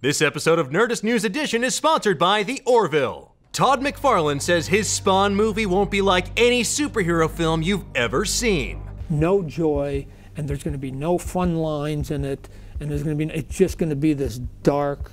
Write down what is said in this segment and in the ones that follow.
This episode of Nerdist News Edition is sponsored by The Orville. Todd McFarlane says his Spawn movie won't be like any superhero film you've ever seen. No joy, and there's going to be no fun lines in it, and it's just going to be this dark,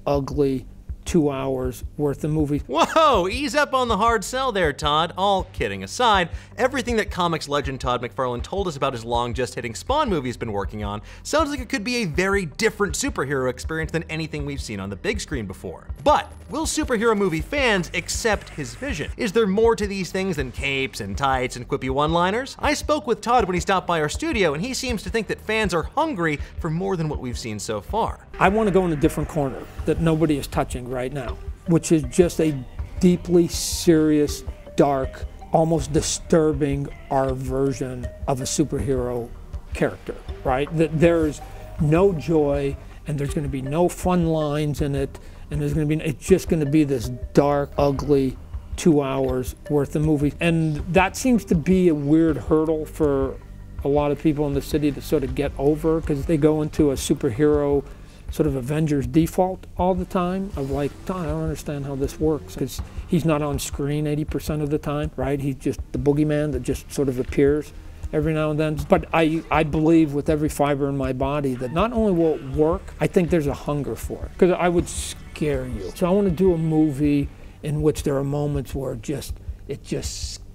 ugly 2 hours worth of movie. Whoa, ease up on the hard sell there, Todd. All kidding aside, everything that comics legend Todd McFarlane told us about his long just-hitting Spawn movie he's been working on sounds like it could be a very different superhero experience than anything we've seen on the big screen before. But will superhero movie fans accept his vision? Is there more to these things than capes and tights and quippy one-liners? I spoke with Todd when he stopped by our studio, and he seems to think that fans are hungry for more than what we've seen so far. I want to go in a different corner that nobody is touching right now, which is just a deeply serious, dark, almost disturbing our version of a superhero character, right? That there's no joy, and there's going to be no fun lines in it, and it's just going to be this dark, ugly 2 hours worth of movie. And that seems to be a weird hurdle for a lot of people in the city to sort of get over, because they go into a superhero sort of Avengers default all the time of like, I don't understand how this works, because he's not on screen 80% of the time, right? He's just the boogeyman that just sort of appears every now and then. But I believe with every fiber in my body that not only will it work, I think there's a hunger for it, because I would scare you. So I want to do a movie in which there are moments where it just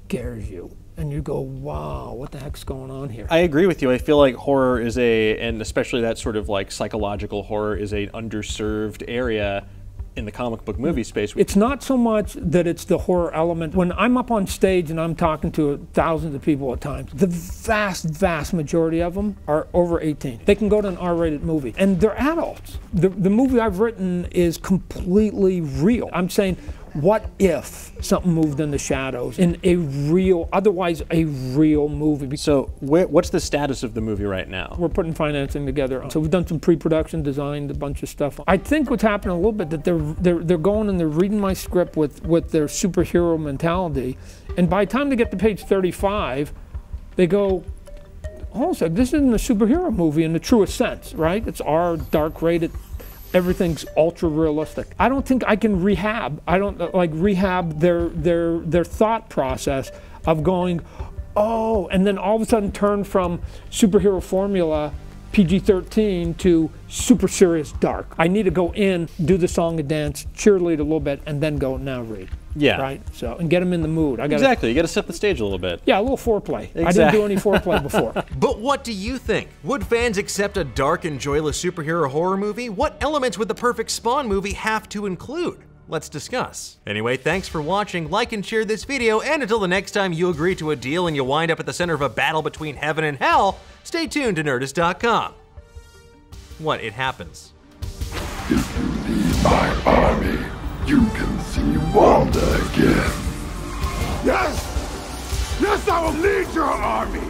scares you. And you go, wow, what the heck's going on here? I agree with you. I feel like horror is and especially that sort of like psychological horror is an underserved area in the comic book movie space. It's not so much that it's the horror element. When I'm up on stage and I'm talking to thousands of people at times, the vast majority of them are over 18. They can go to an R-rated movie, and they're adults. The movie I've written is completely real. I'm saying, what if something moved in the shadows in otherwise a real movie? So what's the status of the movie right now? We're putting financing together. So we've done some pre-production, designed a bunch of stuff. I think what's happening a little bit that they're going and they're reading my script with their superhero mentality, and by the time they get to page 35, they go, hold on a sec, this isn't a superhero movie in the truest sense, right? It's R, dark rated. Everything's ultra realistic. I don't think I can rehab their thought process of going, oh, and then all of a sudden turn from superhero formula PG-13 to super serious dark. I need to go in, do the song and dance, cheerlead a little bit, and then go, now read. Yeah. Right? So, and get them in the mood. Exactly. You got to set the stage a little bit. Yeah, a little foreplay. Exactly. I didn't do any foreplay before. But what do you think? Would fans accept a dark and joyless superhero horror movie? What elements would the perfect Spawn movie have to include? Let's discuss. Anyway, thanks for watching. Like and share this video, and until the next time you agree to a deal and you wind up at the center of a battle between heaven and hell, stay tuned to Nerdist.com. What? It happens. If you lead my army, you can see Wanda again. Yes! Yes, I will lead your army!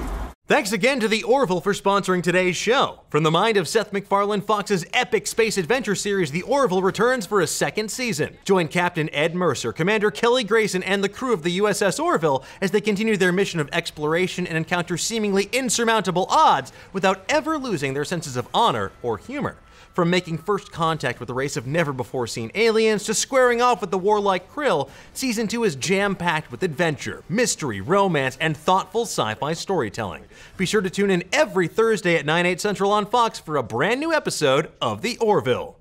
Thanks again to The Orville for sponsoring today's show. From the mind of Seth MacFarlane, Fox's epic space adventure series, The Orville returns for a second season. Join Captain Ed Mercer, Commander Kelly Grayson, and the crew of the USS Orville as they continue their mission of exploration and encounter seemingly insurmountable odds without ever losing their senses of honor or humor. From making first contact with a race of never-before-seen aliens to squaring off with the warlike Krill, Season 2 is jam-packed with adventure, mystery, romance, and thoughtful sci-fi storytelling. Be sure to tune in every Thursday at 9/8 Central on Fox for a brand new episode of The Orville.